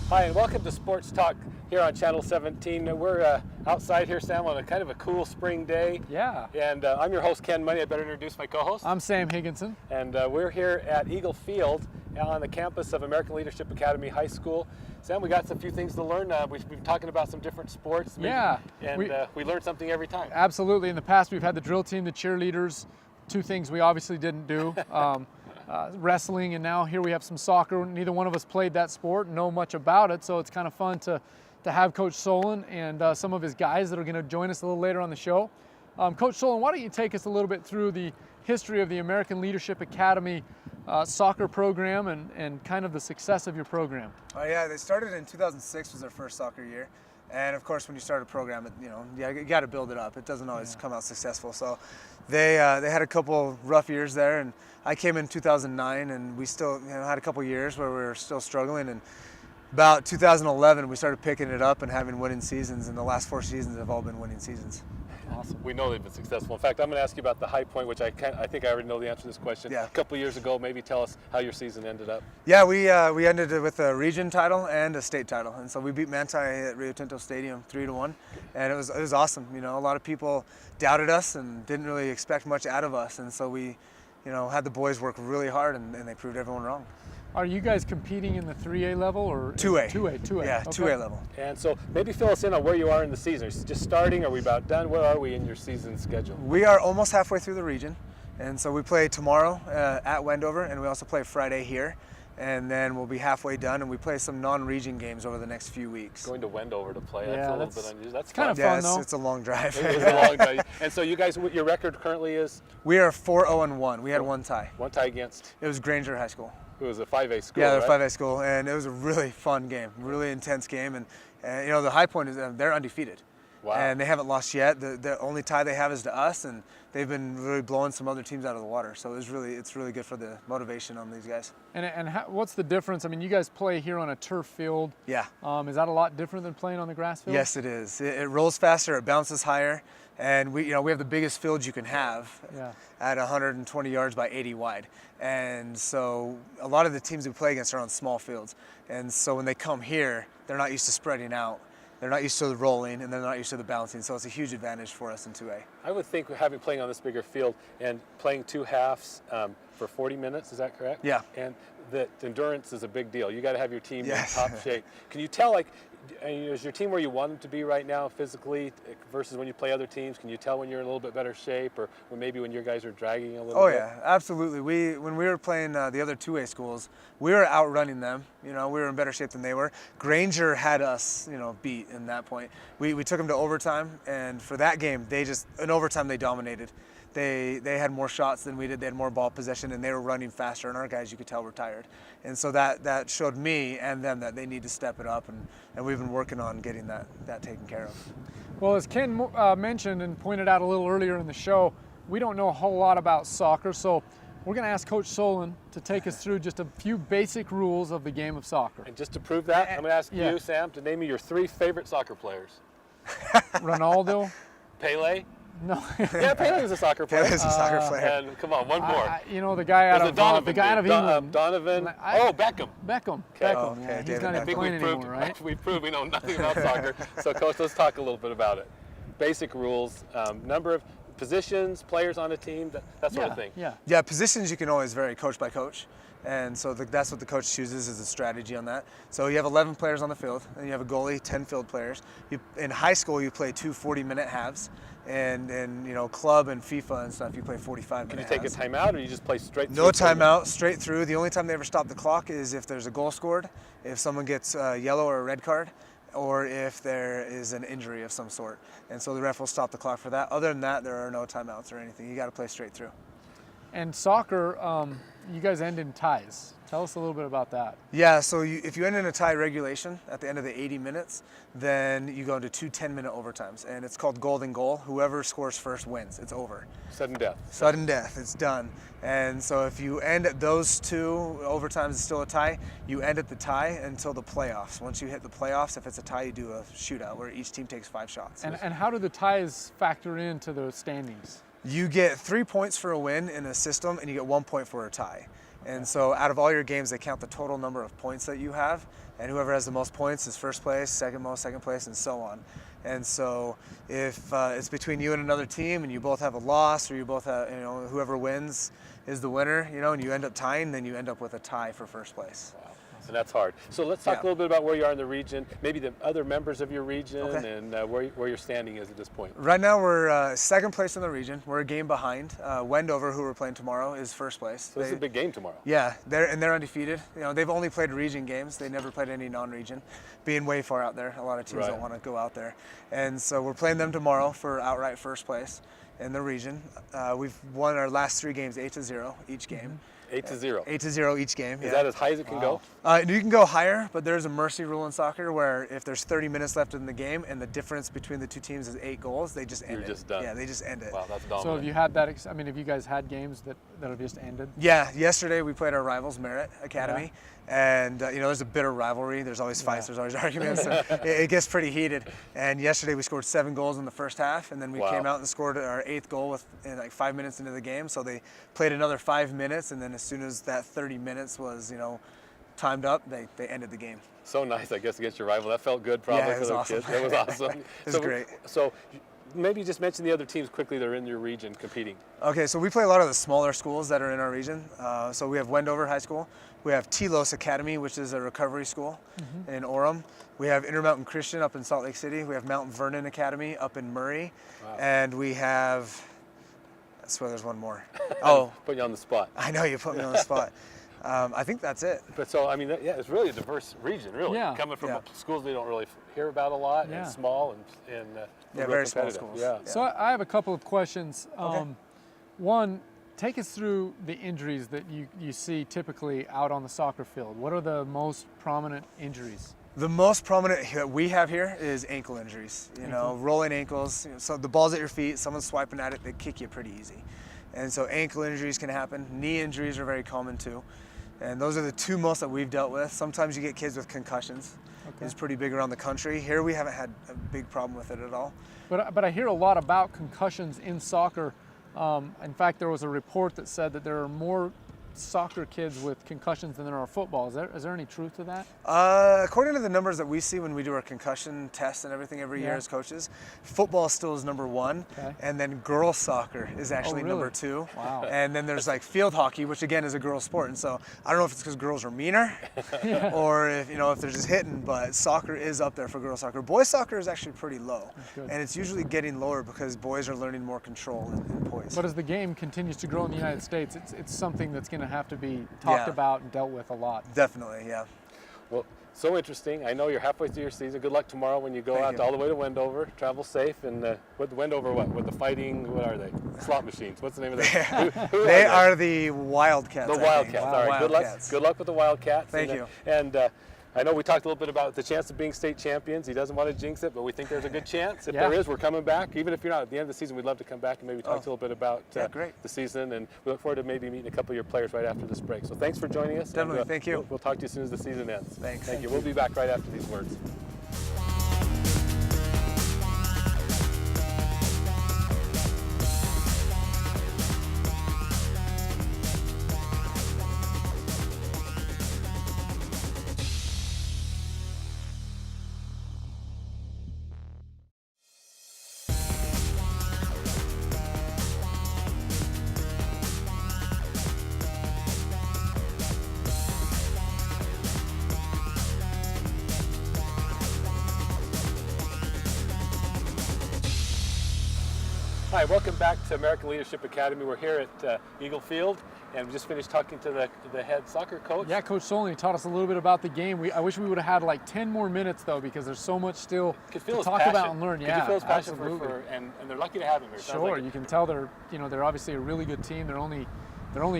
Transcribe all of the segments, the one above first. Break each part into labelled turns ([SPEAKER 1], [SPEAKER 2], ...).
[SPEAKER 1] Hi, and welcome to Sports Talk here on Channel 17. We're outside here, Sam, on a kind of a cool spring day.
[SPEAKER 2] Yeah.
[SPEAKER 1] And I'm your host, Ken Money. I better introduce my co-host.
[SPEAKER 2] I'm Sam Higginson.
[SPEAKER 1] And we're here at Eagle Field on the campus of American Leadership Academy High School. Sam, we got a few things to learn. We've been talking about some different sports.
[SPEAKER 2] Yeah.
[SPEAKER 1] And we learn something every time.
[SPEAKER 2] Absolutely. In the past, we've had the drill team, the cheerleaders, two things we obviously didn't do. Wrestling, and now here we have some soccer. Neither one of us played that sport, know much about it, so it's kind of fun to have Coach Solon and some of his guys that are going to join us a little later on the show. Coach Solon, why don't you take us a little bit through the history of the American Leadership Academy soccer program and kind of the success of your program?
[SPEAKER 3] Oh yeah, they started in 2006 was their first soccer year. And of course, when you start a program, you got to build it up. It doesn't always come out successful. So they had a couple rough years there, and I came in 2009, and we still had a couple years where we were still struggling. And about 2011, we started picking it up and having winning seasons, and the last 4 seasons have all been winning seasons.
[SPEAKER 1] Awesome. We know they've been successful. In fact, I'm going to ask you about the high point, which I think I already know the answer to this question.
[SPEAKER 3] Yeah.
[SPEAKER 1] A couple of years ago, maybe tell us how your season ended up.
[SPEAKER 3] Yeah, we ended it with a region title and a state title, and so we beat Manti at Rio Tinto Stadium 3-1, and it was awesome. A lot of people doubted us and didn't really expect much out of us, and so we, had the boys work really hard, and they proved everyone wrong.
[SPEAKER 2] Are you guys competing in the 3A level or
[SPEAKER 3] 2A?
[SPEAKER 2] 2A.
[SPEAKER 3] Yeah,
[SPEAKER 2] okay.
[SPEAKER 3] 2A level.
[SPEAKER 1] And so maybe fill us in on where you are in the season. Are you just starting? Are we about done? Where are we in your season schedule?
[SPEAKER 3] We are almost halfway through the region, and so we play tomorrow at Wendover, and we also play Friday here, and then we'll be halfway done, and we play some non-region games over the next few weeks.
[SPEAKER 1] Going to Wendover to play,
[SPEAKER 2] Yeah,
[SPEAKER 1] that's a little bit unusual. That's
[SPEAKER 2] kind of
[SPEAKER 3] yeah,
[SPEAKER 2] fun though.
[SPEAKER 3] It's a long drive.
[SPEAKER 1] It is a long drive. And so you guys, your record currently is?
[SPEAKER 3] We are 4-0-1. We had one tie.
[SPEAKER 1] One tie against?
[SPEAKER 3] It was Granger High School.
[SPEAKER 1] It was a 5A school,
[SPEAKER 3] Yeah, they're
[SPEAKER 1] right?
[SPEAKER 3] 5A school, and it was a really fun game, really intense game, and the high point is they're undefeated.
[SPEAKER 1] Wow.
[SPEAKER 3] And they haven't lost yet. The only tie they have is to us, and they've been really blowing some other teams out of the water. So it's really good for the motivation on these guys.
[SPEAKER 2] And what's the difference? I mean, you guys play here on a turf field.
[SPEAKER 3] Yeah.
[SPEAKER 2] Is that a lot different than playing on the grass field?
[SPEAKER 3] Yes, it is. It rolls faster, it bounces higher, and we have the biggest field you can have at 120 yards by 80 wide. And so a lot of the teams we play against are on small fields. And so when they come here, they're not used to spreading out. They're not used to the rolling, and they're not used to the bouncing. So it's a huge advantage for us in 2A.
[SPEAKER 1] I would think playing on this bigger field and playing two halves for 40 minutes, is that correct?
[SPEAKER 3] Yeah.
[SPEAKER 1] And that endurance is a big deal. You got to have your team
[SPEAKER 3] Yes.
[SPEAKER 1] in top shape. Can you tell, is your team where you want them to be right now physically versus when you play other teams? Can you tell when you're in a little bit better shape or maybe when your guys are dragging a little bit?
[SPEAKER 3] Oh yeah, absolutely. When we were playing the other 2A schools, we were outrunning them. We were in better shape than they were. Granger had us, beat in that point. We took them to overtime, and for that game, in overtime they dominated. They had more shots than we did. They had more ball possession, and they were running faster. And our guys, you could tell, were tired. And so that showed me and them that they need to step it up. And we've been working on getting that taken care of.
[SPEAKER 2] Well, as Ken mentioned and pointed out a little earlier in the show, we don't know a whole lot about soccer. So we're going to ask Coach Solon to take us through just a few basic rules of the game of soccer.
[SPEAKER 1] And just to prove that, I'm going to ask
[SPEAKER 2] Yeah.
[SPEAKER 1] you, Sam, to name me your 3 favorite soccer players.
[SPEAKER 2] Ronaldo?
[SPEAKER 1] Pele?
[SPEAKER 2] No.
[SPEAKER 1] Yeah, Pele was a soccer player.
[SPEAKER 3] Pele's a soccer player.
[SPEAKER 1] And come on, one more.
[SPEAKER 2] The guy out
[SPEAKER 1] There's
[SPEAKER 2] of
[SPEAKER 1] Donovan,
[SPEAKER 2] the guy out of
[SPEAKER 1] dude.
[SPEAKER 2] England.
[SPEAKER 1] Donovan.
[SPEAKER 2] Beckham.
[SPEAKER 1] Okay.
[SPEAKER 2] Beckham.
[SPEAKER 3] Okay,
[SPEAKER 2] Yeah, he's
[SPEAKER 3] David
[SPEAKER 2] not even
[SPEAKER 3] Beckham.
[SPEAKER 2] playing
[SPEAKER 1] We proved,
[SPEAKER 2] anymore, right?
[SPEAKER 1] we proved we know nothing about soccer. So, Coach, let's talk a little bit about it. Basic rules, number of positions, players on a team, that sort of thing.
[SPEAKER 2] Yeah.
[SPEAKER 3] Yeah, positions you can always vary coach by coach. And so that's what the coach chooses is a strategy on that. So you have 11 players on the field, and you have a goalie, 10 field players. In high school, you play 2 40-minute halves. And club and FIFA and stuff, you play 45 minutes.
[SPEAKER 1] Can you take a timeout, or you just play straight through?
[SPEAKER 3] No timeout, straight through. The only time they ever stop the clock is if there's a goal scored, if someone gets a yellow or a red card, or if there is an injury of some sort. And so the ref will stop the clock for that. Other than that, there are no timeouts or anything. You got to play straight through.
[SPEAKER 2] And soccer, you guys end in ties. Tell us a little bit about that.
[SPEAKER 3] Yeah, so if you end in a tie regulation at the end of the 80 minutes, then you go into 2 10-minute overtimes. And it's called golden goal. Whoever scores first wins. It's over.
[SPEAKER 1] Sudden death.
[SPEAKER 3] Sudden death. It's done. And so if you end at those 2 overtimes, it's still a tie. You end at the tie until the playoffs. Once you hit the playoffs, if it's a tie, you do a shootout where each team takes 5 shots.
[SPEAKER 2] And how do the ties factor into the standings?
[SPEAKER 3] You get 3 points for a win in a system, and you get 1 point for a tie. And so out of all your games, they count the total number of points that you have, and whoever has the most points is first place, second most, second place, and so on. And so if it's between you and another team and you both have a loss, or you both have, whoever wins is the winner, and you end up tying, then you end up with a tie for first place.
[SPEAKER 1] Wow. And that's hard. So let's talk
[SPEAKER 3] Yeah.
[SPEAKER 1] a little bit about where you are in the region, maybe the other members of your region,
[SPEAKER 3] Okay.
[SPEAKER 1] and where your standing is at this point.
[SPEAKER 3] Right now we're second place in the region. We're a game behind. Wendover, who we're playing tomorrow, is first place.
[SPEAKER 1] So this is a big game tomorrow.
[SPEAKER 3] Yeah, they're undefeated. They've only played region games. They never played any non-region, being way far out there. A lot of teams
[SPEAKER 1] Right.
[SPEAKER 3] don't want to go out there, and so we're playing them tomorrow for outright first place in the region. We've won our last 3 games 8-0 each game.
[SPEAKER 1] 8-0.
[SPEAKER 3] 8-0 each game.
[SPEAKER 1] Is
[SPEAKER 3] Yeah.
[SPEAKER 1] that as high as it can go?
[SPEAKER 3] You can go higher, but there's a mercy rule in soccer where if there's 30 minutes left in the game and the difference between the two teams is 8 goals, they just end
[SPEAKER 1] You're
[SPEAKER 3] it.
[SPEAKER 1] just done.
[SPEAKER 3] Yeah, they just end it.
[SPEAKER 1] Wow, that's dominant.
[SPEAKER 2] So have you had that? Have you guys had games that have just ended?
[SPEAKER 3] Yeah, yesterday we played our rivals, Merritt Academy, and there's a bitter rivalry. There's always fights, there's always arguments, and it gets pretty heated. And yesterday we scored 7 goals in the first half, and then we
[SPEAKER 1] Wow.
[SPEAKER 3] came out and scored our 8th goal in like 5 minutes into the game. So they played another 5 minutes, and then as soon as that 30 minutes was, timed up, they ended the game.
[SPEAKER 1] So nice, I guess, against your rival. That felt good, probably,
[SPEAKER 3] Yeah, it
[SPEAKER 1] for
[SPEAKER 3] was
[SPEAKER 1] the
[SPEAKER 3] awesome.
[SPEAKER 1] kids. That was awesome.
[SPEAKER 3] It was great.
[SPEAKER 1] So maybe just mention the other teams quickly that are in your region competing.
[SPEAKER 3] Okay, so we play a lot of the smaller schools that are in our region. So we have Wendover High School. We have Telos Academy, which is a recovery school in Orem. We have Intermountain Christian up in Salt Lake City. We have Mount Vernon Academy up in Murray.
[SPEAKER 1] Wow.
[SPEAKER 3] And we have, I swear there's one more. Oh,
[SPEAKER 1] Put you on the spot.
[SPEAKER 3] I know you put me on the spot. I think that's it.
[SPEAKER 1] But so, I mean, it's really a diverse region, really.
[SPEAKER 2] Yeah.
[SPEAKER 1] Coming from
[SPEAKER 3] Yeah.
[SPEAKER 1] schools we don't really hear about a lot,
[SPEAKER 2] Yeah.
[SPEAKER 1] and small, and
[SPEAKER 3] Yeah,
[SPEAKER 1] real
[SPEAKER 3] very small
[SPEAKER 1] competitive.
[SPEAKER 3] schools.
[SPEAKER 1] Yeah.
[SPEAKER 2] So I have a couple of questions.
[SPEAKER 3] Okay.
[SPEAKER 2] One, take us through the injuries that you see typically out on the soccer field. What are the most prominent injuries?
[SPEAKER 3] The most prominent that we have here is ankle injuries. Rolling ankles. So the ball's at your feet, someone's swiping at it, they kick you pretty easy. And so ankle injuries can happen. Knee injuries are very common too. And those are the 2 most that we've dealt with. Sometimes you get kids with concussions.
[SPEAKER 2] Okay.
[SPEAKER 3] It's pretty big around the country. Here we haven't had a big problem with it at all.
[SPEAKER 2] But I hear a lot about concussions in soccer. In fact, there was a report that said that there are more soccer kids with concussions than there are football. Is there any truth to that?
[SPEAKER 3] According to the numbers that we see when we do our concussion tests and everything every year
[SPEAKER 2] Yeah.
[SPEAKER 3] as coaches, football still is number 1,
[SPEAKER 2] Okay.
[SPEAKER 3] and then girls soccer is actually
[SPEAKER 2] really?
[SPEAKER 3] number 2.
[SPEAKER 2] Wow.
[SPEAKER 3] And then there's like field hockey, which again is a girls sport. And so I don't know if it's because girls are meaner or if they're just hitting, but soccer is up there for girls soccer. Boys soccer is actually pretty low,
[SPEAKER 2] good.
[SPEAKER 3] and it's usually getting lower because boys are learning more control and poise.
[SPEAKER 2] But as the game continues to grow in the United States, it's something that's going to have to be talked
[SPEAKER 3] Yeah.
[SPEAKER 2] about and dealt with a lot.
[SPEAKER 3] Definitely, yeah.
[SPEAKER 1] Well, so interesting. I know you're halfway through your season. Good luck tomorrow when you go
[SPEAKER 3] Thank
[SPEAKER 1] out
[SPEAKER 3] you.
[SPEAKER 1] all the way to Wendover. Travel safe. And with Wendover, with the fighting, what are they? Slot machines. What's the name of that? Who
[SPEAKER 3] They are the Wildcats.
[SPEAKER 1] the
[SPEAKER 3] I think.
[SPEAKER 1] Wildcats. All right.
[SPEAKER 3] Wildcats.
[SPEAKER 1] Good luck with the Wildcats.
[SPEAKER 3] Thank
[SPEAKER 1] and,
[SPEAKER 3] you.
[SPEAKER 1] And I know we talked a little bit about the chance of being state champions. He doesn't want to jinx it, but we think there's a good chance. If
[SPEAKER 2] Yeah.
[SPEAKER 1] there is, we're coming back. Even if you're not at the end of the season, we'd love to come back and maybe talk a little bit about
[SPEAKER 3] yeah, great.
[SPEAKER 1] the season. And we look forward to maybe meeting a couple of your players right after this break. So thanks for joining us.
[SPEAKER 3] Definitely.
[SPEAKER 1] And,
[SPEAKER 3] Thank you.
[SPEAKER 1] We'll talk to you as soon as the season ends.
[SPEAKER 3] Thanks.
[SPEAKER 1] Thank you. We'll be back right after these words. Hi, welcome back to American Leadership Academy. We're here at Eagle Field, and we just finished talking to the head soccer coach.
[SPEAKER 2] Yeah, Coach Solney taught us a little bit about the game. I wish we would have had like 10 more minutes though, because there's so much still
[SPEAKER 1] Could feel
[SPEAKER 2] to
[SPEAKER 1] his
[SPEAKER 2] talk
[SPEAKER 1] passion.
[SPEAKER 2] about and learn.
[SPEAKER 1] Could
[SPEAKER 2] Yeah,
[SPEAKER 1] you feel his passion
[SPEAKER 2] absolutely.
[SPEAKER 1] and they're lucky to have him here. Sounds
[SPEAKER 2] Sure,
[SPEAKER 1] like
[SPEAKER 2] you can tell they're obviously a really good team. They're only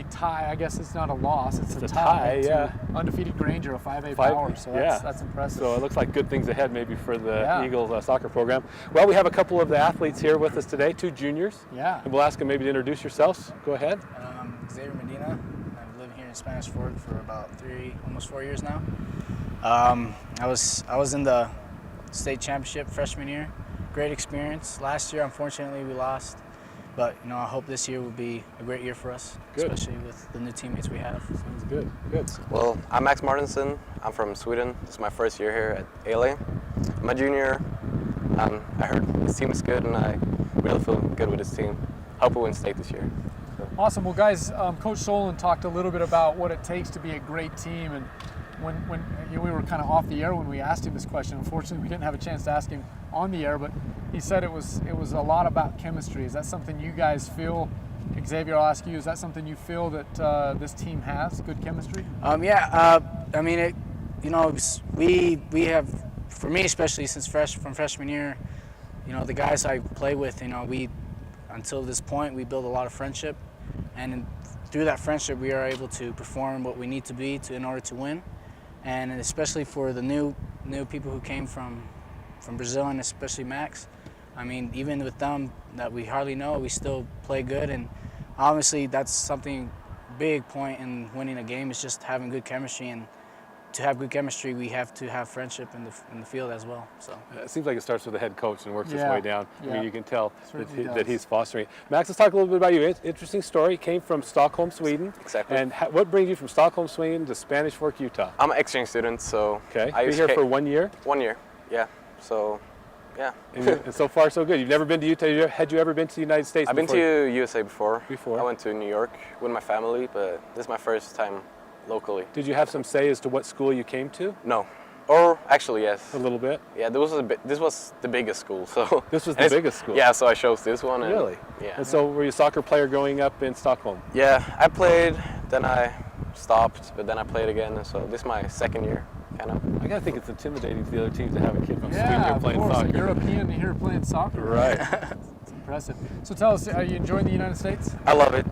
[SPEAKER 2] tie. I guess it's not a loss. It's a
[SPEAKER 1] a
[SPEAKER 2] tie.
[SPEAKER 1] tie,
[SPEAKER 2] to
[SPEAKER 1] yeah.
[SPEAKER 2] Undefeated Granger, a 5A
[SPEAKER 1] Five-
[SPEAKER 2] power. So
[SPEAKER 1] yeah.
[SPEAKER 2] that's impressive.
[SPEAKER 1] So it looks like good things ahead maybe for the
[SPEAKER 2] Yeah.
[SPEAKER 1] Eagles soccer program. Well, we have a couple of the athletes here with us today, 2 juniors.
[SPEAKER 2] Yeah.
[SPEAKER 1] And we'll ask them maybe to introduce yourselves. Go ahead.
[SPEAKER 4] Xavier Medina. I've lived here in Spanish Fork for about almost 4 years now. I was in the state championship freshman year. Great experience. Last year, unfortunately, we lost. But I hope this year will be a great year for us,
[SPEAKER 1] Good.
[SPEAKER 4] especially with the new teammates we have.
[SPEAKER 1] Sounds good. Good.
[SPEAKER 5] Well, I'm Max Martinson. I'm from Sweden. This is my first year here at ALA. I'm a junior. I heard this team is good, and I really feel good with this team. Hope we win state this year.
[SPEAKER 2] Awesome. Well, guys, Coach Solon talked a little bit about what it takes to be a great team, and when we were kind of off the air when we asked him this question. Unfortunately, we didn't have a chance to ask him on the air, but he said it was a lot about chemistry. Is that something you guys feel? Xavier, I'll ask you. Is that something you feel that this team has good chemistry?
[SPEAKER 4] Yeah. I mean, we have, for me especially, since from freshman year, the guys I play with, we until this point we build a lot of friendship, and through that friendship we are able to perform what we need to be in order to win. And especially for the new people who came from Brazil, and especially Max, I mean, even with them that we hardly know, we still play good. And obviously that's something big point in winning a game, is just having good chemistry. And to have good chemistry, we have to have friendship in the field as well. So
[SPEAKER 1] It seems like it starts with the head coach and works its
[SPEAKER 2] Yeah,
[SPEAKER 1] way down. I
[SPEAKER 2] yeah.
[SPEAKER 1] mean, you can tell
[SPEAKER 2] Certainly
[SPEAKER 1] that
[SPEAKER 2] does.
[SPEAKER 1] he's fostering it. Max, let's talk a little bit about you. Interesting story. You came from Stockholm, Sweden.
[SPEAKER 5] Exactly.
[SPEAKER 1] And what brings you from Stockholm, Sweden to Spanish Fork, Utah?
[SPEAKER 5] I'm an exchange student, so
[SPEAKER 1] Okay.
[SPEAKER 5] I
[SPEAKER 1] Been
[SPEAKER 5] used
[SPEAKER 1] here
[SPEAKER 5] to-
[SPEAKER 1] for 1 year,
[SPEAKER 5] 1 year. Yeah. So, yeah.
[SPEAKER 1] and so far so good. You've never been to Utah. Had you ever been to the United States?
[SPEAKER 5] I've been
[SPEAKER 1] before?
[SPEAKER 5] to USA before.
[SPEAKER 1] Before?
[SPEAKER 5] I went to New York with my family, but this is my first time locally.
[SPEAKER 1] Did you have some say as to what school you came to?
[SPEAKER 5] No. Or actually, yes.
[SPEAKER 1] A little bit.
[SPEAKER 5] Yeah, this was the biggest school, so.
[SPEAKER 1] This was
[SPEAKER 5] and
[SPEAKER 1] the
[SPEAKER 5] it's-
[SPEAKER 1] biggest school.
[SPEAKER 5] Yeah, so I chose this one. And,
[SPEAKER 1] Really?
[SPEAKER 5] Yeah.
[SPEAKER 1] And so were you a soccer player growing up in Stockholm?
[SPEAKER 5] Yeah, I played, then I stopped, but then I played again, and so this is my second year, kind of.
[SPEAKER 1] I gotta think it's intimidating to the other teams to have a kid from Sweden
[SPEAKER 2] Yeah,
[SPEAKER 1] here
[SPEAKER 2] of
[SPEAKER 1] playing
[SPEAKER 2] course.
[SPEAKER 1] soccer.
[SPEAKER 2] A European here playing soccer.
[SPEAKER 1] Right.
[SPEAKER 2] It's impressive. So tell us, are you enjoying the United States?
[SPEAKER 5] I love it.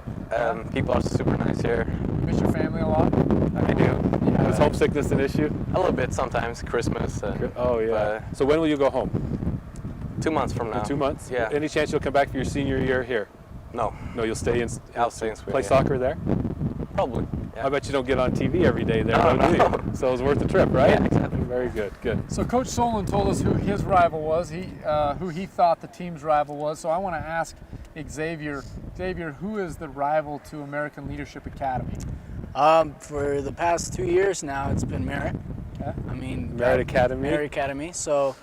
[SPEAKER 5] People are super nice here.
[SPEAKER 2] You miss your family a lot?
[SPEAKER 5] I do.
[SPEAKER 2] Yeah.
[SPEAKER 1] Is homesickness an issue?
[SPEAKER 5] A little bit sometimes, Christmas.
[SPEAKER 1] Oh yeah. So when will you go home?
[SPEAKER 5] 2 months from now.
[SPEAKER 1] In 2 months?
[SPEAKER 5] Yeah.
[SPEAKER 1] Any chance you'll come back for your senior year here?
[SPEAKER 5] No,
[SPEAKER 1] No, you'll stay in.
[SPEAKER 5] I'll stay in Sweden.
[SPEAKER 1] Play
[SPEAKER 5] yeah.
[SPEAKER 1] soccer there?
[SPEAKER 5] Probably. Yeah.
[SPEAKER 1] I bet you don't get on TV every day there,
[SPEAKER 5] No,
[SPEAKER 1] do
[SPEAKER 5] no.
[SPEAKER 1] you? So it was worth the trip, right?
[SPEAKER 5] Yeah, exactly.
[SPEAKER 1] Very good. Good.
[SPEAKER 2] So Coach Solon told us who his rival was, who he thought the team's rival was. So I want to ask Xavier, who is the rival to American Leadership Academy?
[SPEAKER 4] For the past 2 years now, it's been Merit.
[SPEAKER 2] Okay.
[SPEAKER 4] I mean,
[SPEAKER 1] Merit Academy?
[SPEAKER 4] Merit Academy. So,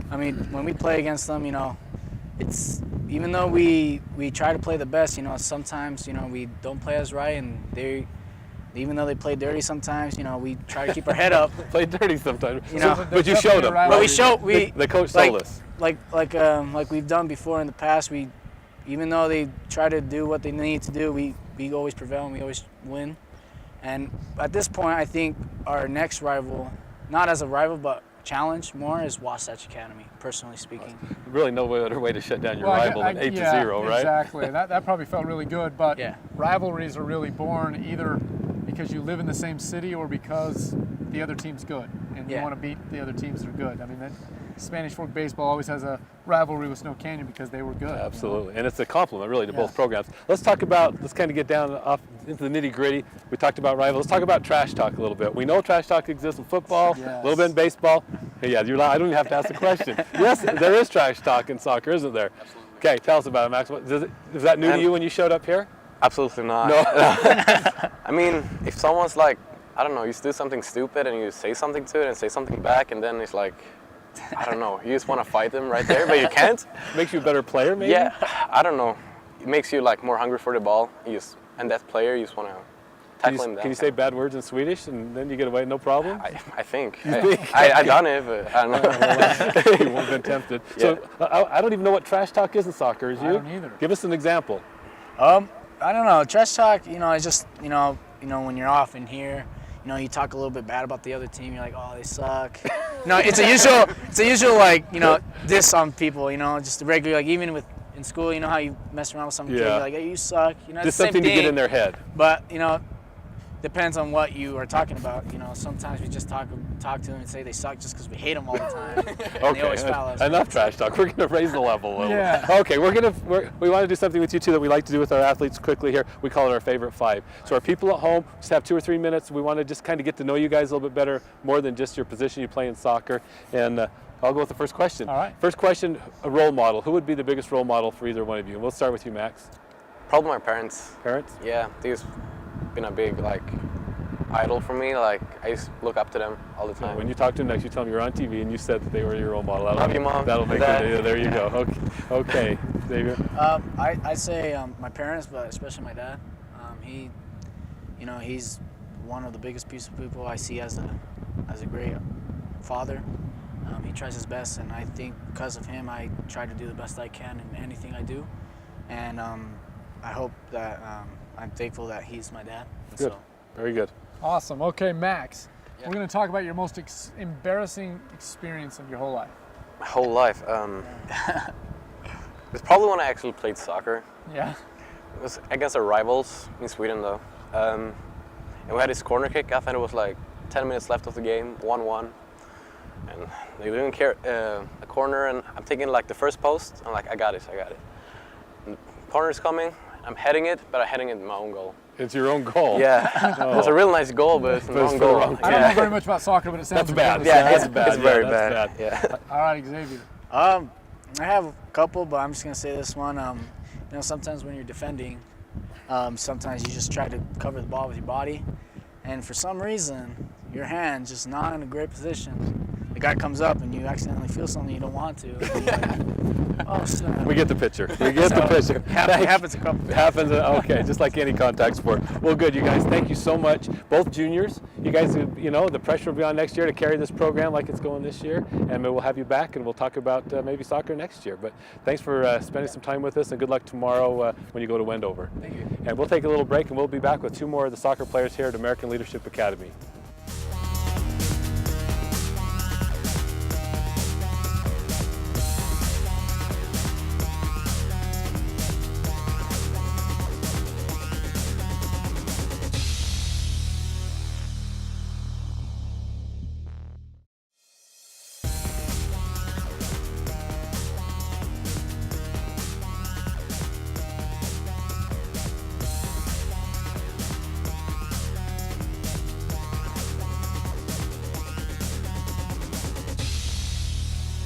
[SPEAKER 4] I mean, when we play against them, it's even though we try to play the best, sometimes we don't play as right, and even though they play dirty sometimes, we try to keep our head up.
[SPEAKER 1] Play dirty sometimes.
[SPEAKER 4] You know,
[SPEAKER 1] So- but you showed them.
[SPEAKER 2] But
[SPEAKER 1] right?
[SPEAKER 2] we
[SPEAKER 1] The coach
[SPEAKER 4] like,
[SPEAKER 1] told us.
[SPEAKER 4] like we've done before in the past. Even though they try to do what they need to do, we always prevail and we always win. And at this point, I think our next rival, not as a rival but challenge more, is Wasatch Academy. Personally speaking.
[SPEAKER 1] Really no other way to shut down your
[SPEAKER 2] Well,
[SPEAKER 1] rival than 8-0, right?
[SPEAKER 2] Exactly. That probably felt really good. But
[SPEAKER 4] Yeah.
[SPEAKER 2] rivalries are really born either because you live in the same city or because the other team's good and you
[SPEAKER 4] Yeah.
[SPEAKER 2] want to beat the other teams that are good. I mean, Spanish Fork baseball always has a rivalry with Snow Canyon because they were good. you know?
[SPEAKER 1] Absolutely, and it's a compliment really to
[SPEAKER 2] Yeah.
[SPEAKER 1] both programs. Let's kind of get down off into the nitty gritty. We talked about rivals. Let's talk about trash talk a little bit. We know trash talk exists in football, a
[SPEAKER 2] Yes.
[SPEAKER 1] little bit in baseball. Hey, yeah, I don't even have to ask the question. Yes, there is trash talk in soccer, isn't there? Absolutely. Okay, tell us about it, Max. Was that new to you when you showed up here?
[SPEAKER 5] Absolutely not.
[SPEAKER 1] No.
[SPEAKER 5] I mean, if someone's like, I don't know, you do something stupid and you say something to it and say something back, and then it's like, I don't know, you just want to fight them right there, but you can't.
[SPEAKER 1] Makes you a better player, maybe?
[SPEAKER 5] Yeah, I don't know. It makes you like more hungry for the ball. And that player, you just want to tackle him down.
[SPEAKER 1] Can you say bad words in Swedish and then you get away no problem?
[SPEAKER 5] I think.
[SPEAKER 1] think?
[SPEAKER 5] I done it, but I don't know.
[SPEAKER 1] You won't have been tempted.
[SPEAKER 5] Yeah.
[SPEAKER 1] So I don't even know what trash talk is in soccer. Is you?
[SPEAKER 2] I don't either.
[SPEAKER 1] Give us an example.
[SPEAKER 4] I don't know. Trash talk, it's just, when you're off in here, you talk a little bit bad about the other team. You're like, oh, they suck. It's a usual like, diss on people. Just regular, like even in school. You know how you mess around with some kid,
[SPEAKER 1] Yeah.
[SPEAKER 4] you're like, hey, you suck. It's
[SPEAKER 1] Just
[SPEAKER 4] the same
[SPEAKER 1] something to get
[SPEAKER 4] thing,
[SPEAKER 1] in their head.
[SPEAKER 4] But depends on what you are talking about. Sometimes we just talk to them and say they suck just because we hate them all the time. And they always foul us.
[SPEAKER 1] Enough trash talk. We're going to raise the level a little.
[SPEAKER 2] Yeah.
[SPEAKER 1] Okay, we want to do something with you too that we like to do with our athletes quickly here. We call it our favorite five. So our people at home just have 2 or 3 minutes. We want to just kind of get to know you guys a little bit better, more than just your position you play in soccer. And I'll go with the first question.
[SPEAKER 2] All right.
[SPEAKER 1] First question, a role model. Who would be the biggest role model for either one of you? And we'll start with you, Max.
[SPEAKER 5] Probably my parents.
[SPEAKER 1] Parents?
[SPEAKER 5] Yeah, they've been a big idol for me. Like I used to look up to them all the time.
[SPEAKER 1] When you talk to them next, you tell them you're on TV and you said that they were your role model.
[SPEAKER 5] Love you, Mom.
[SPEAKER 1] That'll make
[SPEAKER 5] Dad.
[SPEAKER 1] it. Yeah, there you go. Okay, okay. Xavier.
[SPEAKER 4] I'd say my parents, but especially my dad. He's one of the biggest pieces of people I see as a great father. He tries his best, and I think because of him, I try to do the best I can in anything I do. And I hope that I'm thankful that he's my dad. And
[SPEAKER 1] Good.
[SPEAKER 4] So,
[SPEAKER 1] Very good.
[SPEAKER 2] Awesome. Okay, Max. We're going to talk about your most embarrassing experience of your whole life.
[SPEAKER 5] My whole life. It's probably when I actually played soccer.
[SPEAKER 2] Yeah.
[SPEAKER 5] It was against our rivals in Sweden, though. And we had this corner kick. I think it was 10 minutes left of the game, 1-1. And they didn't care a corner, and I'm taking the first post. I'm like, I got it. And the corner's coming. I'm heading it, but I'm heading it in my own goal.
[SPEAKER 1] It's your own goal.
[SPEAKER 5] Yeah, it was a real nice goal, but it's my
[SPEAKER 1] But it's
[SPEAKER 5] own
[SPEAKER 1] for the
[SPEAKER 5] goal.
[SPEAKER 1] wrong
[SPEAKER 2] I don't know very much about soccer, but it sounds
[SPEAKER 1] That's bad.
[SPEAKER 2] ridiculous.
[SPEAKER 5] Yeah,
[SPEAKER 1] That's bad.
[SPEAKER 5] it's very
[SPEAKER 1] Yeah,
[SPEAKER 5] bad.
[SPEAKER 1] that's
[SPEAKER 5] Yeah.
[SPEAKER 2] All right, Xavier.
[SPEAKER 4] I have a couple, but I'm just gonna say this one. Sometimes when you're defending, sometimes you just try to cover the ball with your body, and for some reason, your hand's just not in a great position. The guy comes up and you accidentally feel something you don't want to. And you're like, oh, snap.
[SPEAKER 1] We get the picture. We get the picture.
[SPEAKER 4] It happens a couple
[SPEAKER 1] It happens. Okay, just like any contact sport. Well, good, you guys. Thank you so much. Both juniors. You guys, the pressure will be on next year to carry this program like it's going this year, and we'll have you back, and we'll talk about maybe soccer next year. But thanks for spending some time with us, and good luck tomorrow when you go to Wendover.
[SPEAKER 4] Thank you.
[SPEAKER 1] And we'll take a little break, and we'll be back with two more of the soccer players here at American Leadership Academy.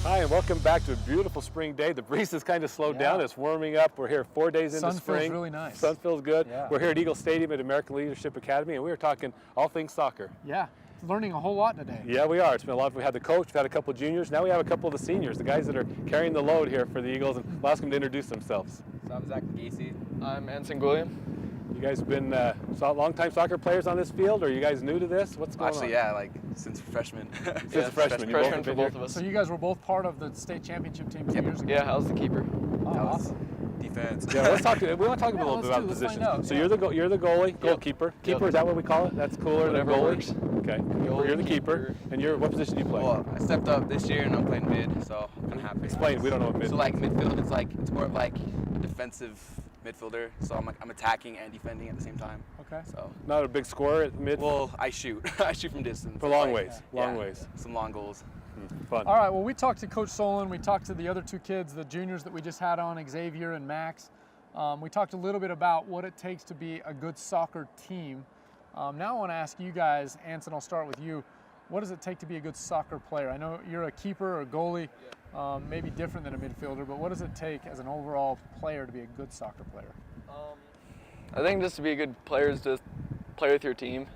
[SPEAKER 1] Hi, and welcome back to a beautiful spring day. The breeze has kind of slowed down. It's warming up. We're here 4 days into
[SPEAKER 2] Sun
[SPEAKER 1] spring.
[SPEAKER 2] feels really nice.
[SPEAKER 1] Sun feels good.
[SPEAKER 2] Yeah.
[SPEAKER 1] We're here at Eagle Stadium at American Leadership Academy, and we are talking all things soccer.
[SPEAKER 2] Yeah. Learning a whole lot today.
[SPEAKER 1] Yeah, we are. It's been a lot. We had the coach, we've had a couple of juniors. Now we have a couple of the seniors, the guys that are carrying the load here for the Eagles, and we'll ask them to introduce themselves.
[SPEAKER 6] So I'm Zach Gacy.
[SPEAKER 7] I'm Anson Gulliam.
[SPEAKER 1] You guys been long-time soccer players on this field, or are you guys new to this? What's going on?
[SPEAKER 6] Actually, yeah, since freshman.
[SPEAKER 1] Since freshman. You both
[SPEAKER 7] Freshman
[SPEAKER 1] have
[SPEAKER 7] for
[SPEAKER 1] been
[SPEAKER 7] both
[SPEAKER 1] here?
[SPEAKER 7] of us.
[SPEAKER 2] So you guys were both part of the state championship team 2 years ago?
[SPEAKER 7] Yeah, I was the keeper.
[SPEAKER 2] Oh,
[SPEAKER 6] That was
[SPEAKER 2] awesome.
[SPEAKER 6] defense.
[SPEAKER 1] Yeah, let's talk. We want to talk a little bit
[SPEAKER 2] let's
[SPEAKER 1] about
[SPEAKER 2] do. Let's find
[SPEAKER 1] positions.
[SPEAKER 2] out,
[SPEAKER 1] So
[SPEAKER 2] yeah.
[SPEAKER 1] you're the goalie, goalkeeper. Keeper,
[SPEAKER 7] Yep.
[SPEAKER 1] is that what we call it? That's cooler
[SPEAKER 7] Whatever
[SPEAKER 1] than goalie.
[SPEAKER 7] works.
[SPEAKER 1] Okay.
[SPEAKER 7] Goalie,
[SPEAKER 1] You're the keeper,
[SPEAKER 7] keeper.
[SPEAKER 1] and what position do you play?
[SPEAKER 6] Well, I stepped up this year and I'm playing mid, so I'm kind of happy.
[SPEAKER 1] Explain. We don't know what mid.
[SPEAKER 6] So midfield, it's more of a defensive midfielder. So I'm attacking and defending at the same time.
[SPEAKER 2] Okay.
[SPEAKER 6] So
[SPEAKER 1] Not a big scorer at mid.
[SPEAKER 6] well, I shoot. I shoot from distance.
[SPEAKER 1] For long ways. Long
[SPEAKER 6] Yeah,
[SPEAKER 1] ways.
[SPEAKER 6] Some long goals.
[SPEAKER 1] Fun.
[SPEAKER 2] All right, well, we talked to Coach Solon. We talked to the other two kids, the juniors that we just had on, Xavier and Max. We talked a little bit about what it takes to be a good soccer team. Now I want to ask you guys, Anson, I'll start with you. What does it take to be a good soccer player? I know you're a keeper or a goalie, maybe different than a midfielder, but what does it take as an overall player to be a good soccer player?
[SPEAKER 7] I think just to be a good player is to play with your team.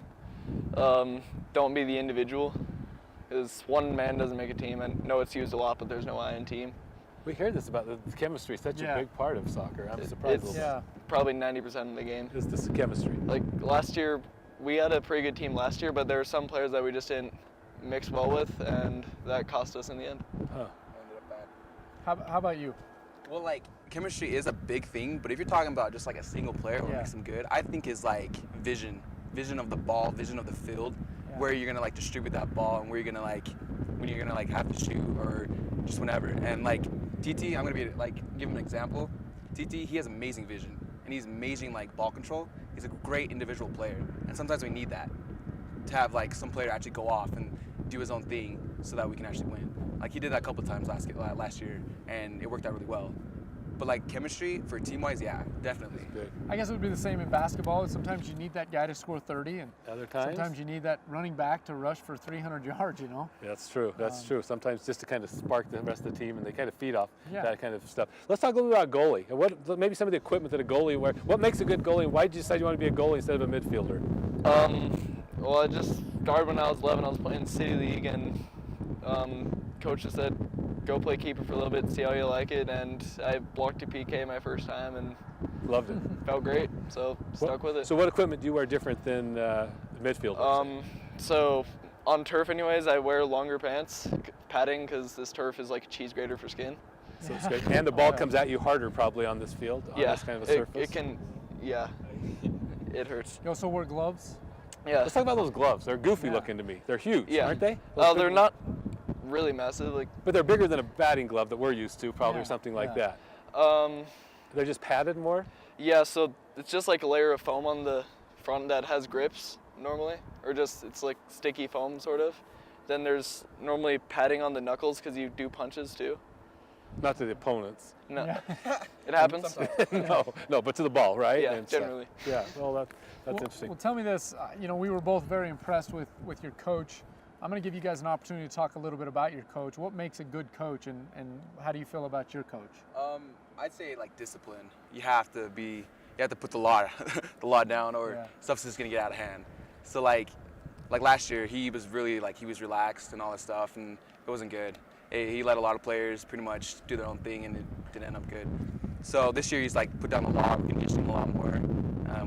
[SPEAKER 7] Don't be the individual, because one man doesn't make a team. I know it's used a lot, but there's no I in team.
[SPEAKER 1] We hear this about the chemistry. Such
[SPEAKER 2] Yeah.
[SPEAKER 1] a big part of soccer. I'm surprised.
[SPEAKER 7] It's
[SPEAKER 1] a little
[SPEAKER 7] probably 90% of the game.
[SPEAKER 1] bit. Is this chemistry?
[SPEAKER 7] Like last year, we had a pretty good team last year, but there were some players that we just didn't mix well with, and that cost us in the end.
[SPEAKER 1] Huh.
[SPEAKER 6] Ended up bad.
[SPEAKER 2] How about you?
[SPEAKER 6] Well, chemistry is a big thing, but if you're talking about just a single player who
[SPEAKER 2] Yeah.
[SPEAKER 6] makes them good, I think is vision of the ball, vision of the field,
[SPEAKER 2] Yeah.
[SPEAKER 6] where you're gonna distribute that ball and where you're gonna when you're gonna have to shoot or just whenever. And TT, I'm gonna give him an example. TT, he has amazing vision and he's amazing ball control. He's a great individual player, and sometimes we need that to have some player to actually go off and do his own thing so that we can actually win. He did that a couple times last year, and it worked out really well. But like chemistry for team-wise, yeah, definitely.
[SPEAKER 1] Good.
[SPEAKER 2] I guess it would be the same in basketball. Sometimes you need that guy to score 30, and
[SPEAKER 1] Other times?
[SPEAKER 2] sometimes you need that running back to rush for 300 yards, you know?
[SPEAKER 1] That's true. That's true. Sometimes just to kind of spark the rest of the team, and they kind of feed off
[SPEAKER 2] Yeah.
[SPEAKER 1] that kind of stuff. Let's talk a little bit about goalie. What maybe some of the equipment that a goalie wear. What makes a good goalie? Why did you decide you want to be a goalie instead of a midfielder?
[SPEAKER 7] Well, I just started when I was 11. I was playing City League, and coach just said, go play keeper for a little bit, see how you like it. And I blocked a PK my first time and
[SPEAKER 1] Loved it.
[SPEAKER 7] felt great, so stuck with it.
[SPEAKER 1] So what equipment do you wear different than midfielders?
[SPEAKER 7] So on turf anyways, I wear longer pants, padding, because this turf is like a cheese grater for skin.
[SPEAKER 1] So it's great. And the ball comes at you harder probably on this field, on
[SPEAKER 7] Yeah,
[SPEAKER 1] this kind of a
[SPEAKER 7] it,
[SPEAKER 1] surface.
[SPEAKER 7] it can, yeah, it hurts.
[SPEAKER 2] You also wear gloves?
[SPEAKER 7] Yeah.
[SPEAKER 1] Let's talk about those gloves. They're goofy
[SPEAKER 2] Yeah.
[SPEAKER 1] looking to me. They're huge,
[SPEAKER 7] Yeah.
[SPEAKER 1] aren't they? Those
[SPEAKER 7] They're
[SPEAKER 1] big-
[SPEAKER 7] not really massive. Like,
[SPEAKER 1] But they're bigger than a batting glove that we're used to, probably,
[SPEAKER 2] Yeah,
[SPEAKER 1] or something like
[SPEAKER 2] yeah.
[SPEAKER 1] that. They're just padded more?
[SPEAKER 7] yeah, so it's just like a layer of foam on the front that has grips normally, or just it's like sticky foam sort of. Then there's normally padding on the knuckles because you do punches too.
[SPEAKER 1] Not to the opponents.
[SPEAKER 7] No, it happens.
[SPEAKER 1] no, but to the ball, right?
[SPEAKER 7] Yeah,
[SPEAKER 1] And stuff.
[SPEAKER 7] generally.
[SPEAKER 1] Yeah, well, that's
[SPEAKER 2] Well,
[SPEAKER 1] interesting.
[SPEAKER 2] well, tell me this. You know, we were both very impressed with your coach. I'm going to give you guys an opportunity to talk a little bit about your coach. What makes a good coach, and how do you feel about your coach?
[SPEAKER 6] I'd say like discipline. You have to put the law the law down, or
[SPEAKER 2] Yeah.
[SPEAKER 6] stuff's just gonna get out of hand. So like last year, he was really he was relaxed and all that stuff, and it wasn't good. He let a lot of players pretty much do their own thing, and it didn't end up good. So this year he's like put down the law, we can teach him a lot more.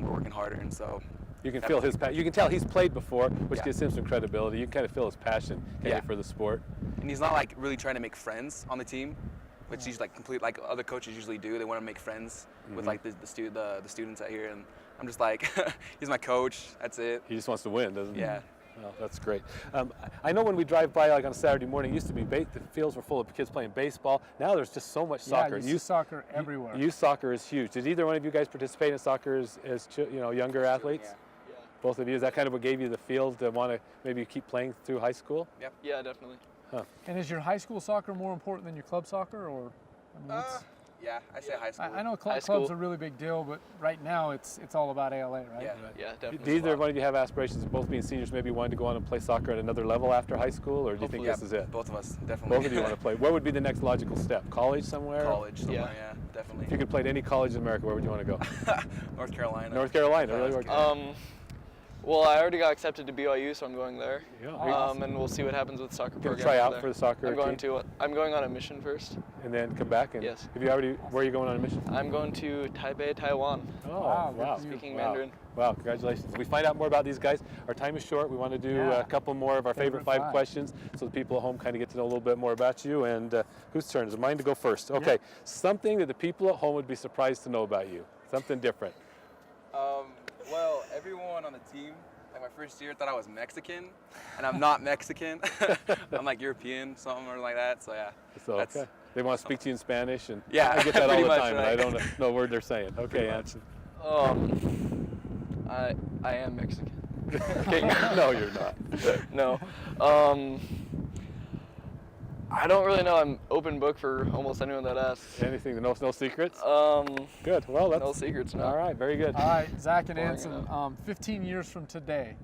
[SPEAKER 6] We're working harder, and so
[SPEAKER 1] You can feel his passion. You can tell he's played before, which
[SPEAKER 6] Yeah.
[SPEAKER 1] gives him some credibility. You can kind of feel his passion
[SPEAKER 6] Yeah.
[SPEAKER 1] for the sport.
[SPEAKER 6] and he's not like really trying to make friends on the team, which he's like complete like other coaches usually do. They want to make friends with like the students out here, and I'm just like he's my coach. That's it.
[SPEAKER 1] He just wants to win, doesn't he?
[SPEAKER 6] Yeah.
[SPEAKER 1] Well, that's great. I know when we drive by, like on a Saturday morning, it used to be the fields were full of kids playing baseball. Now there's just so much soccer.
[SPEAKER 2] Yeah, you see soccer everywhere.
[SPEAKER 1] Youth soccer is huge. Did either one of you guys participate in soccer as younger athletes?
[SPEAKER 6] Yeah.
[SPEAKER 1] Both of you. Is that kind of what gave you the field to want to maybe keep playing through high school?
[SPEAKER 7] Yeah, definitely.
[SPEAKER 2] And is your high school soccer more important than your club soccer, or? I mean,
[SPEAKER 6] Yeah, I say high school.
[SPEAKER 2] I know
[SPEAKER 7] High
[SPEAKER 2] club's
[SPEAKER 7] school.
[SPEAKER 2] a really big deal, but right now it's all about ALA, right?
[SPEAKER 6] Yeah.
[SPEAKER 7] Yeah,
[SPEAKER 1] Do
[SPEAKER 7] definitely.
[SPEAKER 1] either one of you have aspirations of both being seniors, maybe wanting to go on and play soccer at another level after high school, or do you think
[SPEAKER 6] Yeah,
[SPEAKER 1] this is it?
[SPEAKER 6] both of us, definitely.
[SPEAKER 1] Both of you want to play. Where would be the next logical step? College somewhere?
[SPEAKER 6] college somewhere,
[SPEAKER 7] Yeah.
[SPEAKER 6] yeah, definitely.
[SPEAKER 1] If you could play at any college in America, where would you want to go?
[SPEAKER 6] North Carolina.
[SPEAKER 1] North Carolina,
[SPEAKER 6] Yeah,
[SPEAKER 1] really?
[SPEAKER 6] that's
[SPEAKER 1] Where-
[SPEAKER 6] good.
[SPEAKER 7] Well, I already got accepted to BYU, so I'm going there.
[SPEAKER 1] Yeah.
[SPEAKER 7] And we'll see what happens with the soccer
[SPEAKER 1] Gonna
[SPEAKER 7] program.
[SPEAKER 1] try
[SPEAKER 7] over
[SPEAKER 1] out
[SPEAKER 7] there.
[SPEAKER 1] for the soccer
[SPEAKER 7] I'm going on a mission first.
[SPEAKER 1] and then come back. And
[SPEAKER 7] Yes.
[SPEAKER 1] Have you already? Where are you going on a mission?
[SPEAKER 7] I'm going to Taipei, Taiwan.
[SPEAKER 1] Oh,
[SPEAKER 2] Wow, good
[SPEAKER 1] wow.
[SPEAKER 2] for you.
[SPEAKER 7] Speaking
[SPEAKER 1] Wow.
[SPEAKER 7] Mandarin.
[SPEAKER 1] Wow, congratulations. We find out more about these guys. Our time is short. We want to do
[SPEAKER 2] Yeah.
[SPEAKER 1] a couple more of our favorite
[SPEAKER 2] Favorite
[SPEAKER 1] five
[SPEAKER 2] five.
[SPEAKER 1] questions so the people at home kind of get to know a little bit more about you. And whose turn? Is it mine to go first? Okay. Something that the people at home would be surprised to know about you. Something different.
[SPEAKER 6] Well, everyone on the team, like my first year, thought I was Mexican, and I'm not Mexican. I'm like European, something or like that. So yeah.
[SPEAKER 1] So,
[SPEAKER 6] That's-
[SPEAKER 1] okay. They want to speak to you in Spanish, and
[SPEAKER 6] Yeah,
[SPEAKER 1] I get that all
[SPEAKER 6] pretty
[SPEAKER 1] the
[SPEAKER 6] much,
[SPEAKER 1] time, and I
[SPEAKER 6] right.
[SPEAKER 1] don't know a word they're saying. Okay,
[SPEAKER 6] Pretty much.
[SPEAKER 1] Anson.
[SPEAKER 7] I am Mexican.
[SPEAKER 1] No, you're not.
[SPEAKER 7] No. I don't really know. I'm open book for almost anyone that asks.
[SPEAKER 1] Anything? No secrets?
[SPEAKER 7] Um,
[SPEAKER 1] Good. Well, that's
[SPEAKER 7] no secrets. No.
[SPEAKER 1] all right. Very good.
[SPEAKER 2] All right, Zach and
[SPEAKER 7] Boring
[SPEAKER 2] Anson,
[SPEAKER 7] enough.
[SPEAKER 2] 15 years from today,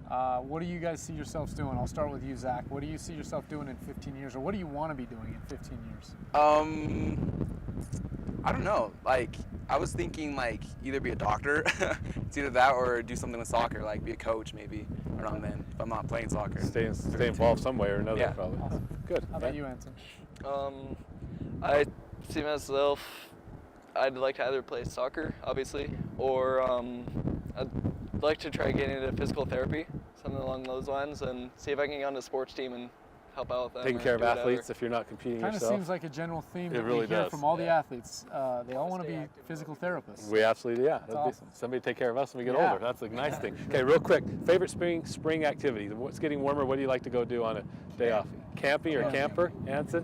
[SPEAKER 2] what do you guys see yourselves doing? I'll start with you, Zach. What do you see yourself doing in 15 years, or what do you want to be doing in 15 years?
[SPEAKER 6] I don't know. Like, I was thinking like either be a doctor, it's either that or do something with soccer, like be a coach maybe around then if I'm not playing soccer.
[SPEAKER 1] Stay involved some way or another,
[SPEAKER 6] Yeah.
[SPEAKER 1] probably.
[SPEAKER 2] Awesome.
[SPEAKER 1] Good.
[SPEAKER 2] How about you, Anson?
[SPEAKER 7] I see myself. I'd like to either play soccer, obviously, or I'd like to try getting into physical therapy, something along those lines, and see if I can get on a sports team and help out with them.
[SPEAKER 1] Taking
[SPEAKER 7] or
[SPEAKER 1] care of
[SPEAKER 7] do whatever.
[SPEAKER 1] athletes if you're not competing
[SPEAKER 2] Kind of
[SPEAKER 1] yourself.
[SPEAKER 2] seems like a general theme
[SPEAKER 1] It
[SPEAKER 2] that
[SPEAKER 1] really
[SPEAKER 2] we hear
[SPEAKER 1] does.
[SPEAKER 2] from all the athletes. They all want to be physical therapists.
[SPEAKER 1] We absolutely, yeah. That'd be-
[SPEAKER 2] awesome.
[SPEAKER 1] Somebody take care of us when we get
[SPEAKER 2] Yeah.
[SPEAKER 1] older. That's a nice thing. Okay, real quick. Favorite spring activity? It's getting warmer. What do you like to go do on a day off? Camping or camper, Anson?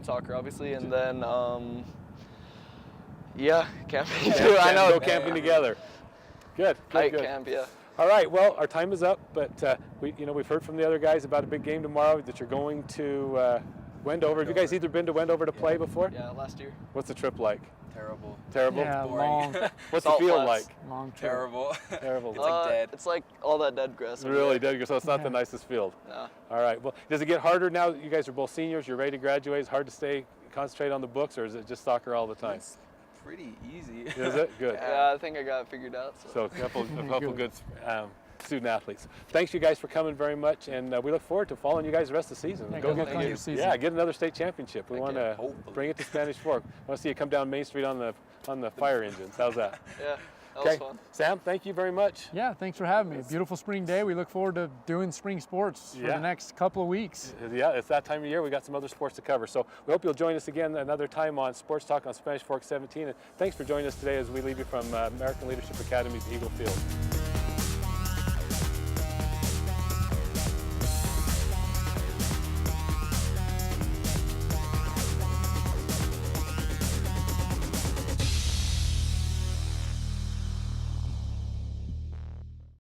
[SPEAKER 7] Soccer, obviously, and then camping
[SPEAKER 1] Yeah,
[SPEAKER 7] too. I know.
[SPEAKER 1] Go camping together. Good.
[SPEAKER 7] Hike
[SPEAKER 1] Good.
[SPEAKER 7] camp, yeah.
[SPEAKER 1] All right. Well, our time is up, but we've heard from the other guys about a big game tomorrow that you're going to Wendover. Have you guys either been to Wendover to play before?
[SPEAKER 7] Yeah, last year.
[SPEAKER 1] What's the trip like?
[SPEAKER 6] Terrible.
[SPEAKER 1] Terrible?
[SPEAKER 2] Yeah,
[SPEAKER 6] Boring.
[SPEAKER 2] long,
[SPEAKER 1] What's the
[SPEAKER 7] Salt
[SPEAKER 1] field
[SPEAKER 7] flats.
[SPEAKER 1] like?
[SPEAKER 2] long trip.
[SPEAKER 6] Terrible.
[SPEAKER 1] Terrible.
[SPEAKER 6] It's like dead.
[SPEAKER 7] It's like all that dead grass. over
[SPEAKER 1] Really,
[SPEAKER 7] there.
[SPEAKER 1] so it's not the
[SPEAKER 2] Yeah.
[SPEAKER 1] nicest field.
[SPEAKER 7] No.
[SPEAKER 1] All right. Well, does it get harder now that you guys are both seniors? You're ready to graduate. It's hard to concentrate on the books, or is it just soccer all the time?
[SPEAKER 6] It's pretty easy.
[SPEAKER 1] Is it? Good.
[SPEAKER 7] Yeah, I think I got it figured out. So.
[SPEAKER 1] So a couple good student athletes. Thanks you guys for coming very much, and we look forward to following you guys the rest of the season.
[SPEAKER 2] Yeah,
[SPEAKER 1] Go
[SPEAKER 2] good luck
[SPEAKER 1] get,
[SPEAKER 2] on
[SPEAKER 7] you.
[SPEAKER 2] your season.
[SPEAKER 1] yeah, get another state championship. We
[SPEAKER 7] Heck
[SPEAKER 1] want
[SPEAKER 7] yeah,
[SPEAKER 1] to
[SPEAKER 6] hopefully.
[SPEAKER 1] bring it to Spanish Fork. I want to see you come down Main Street on the fire engines. How's that?
[SPEAKER 7] Yeah, that
[SPEAKER 1] Okay,
[SPEAKER 7] was fun.
[SPEAKER 1] Sam, thank you very much.
[SPEAKER 2] Yeah, thanks for having me. Beautiful spring day. We look forward to doing spring sports for
[SPEAKER 1] Yeah.
[SPEAKER 2] the next couple of weeks.
[SPEAKER 1] Yeah, it's that time of year. We got some other sports to cover. So we hope you'll join us again another time on Sports Talk on Spanish Fork 17. And thanks for joining us today as we leave you from American Leadership Academy's Eagle Field.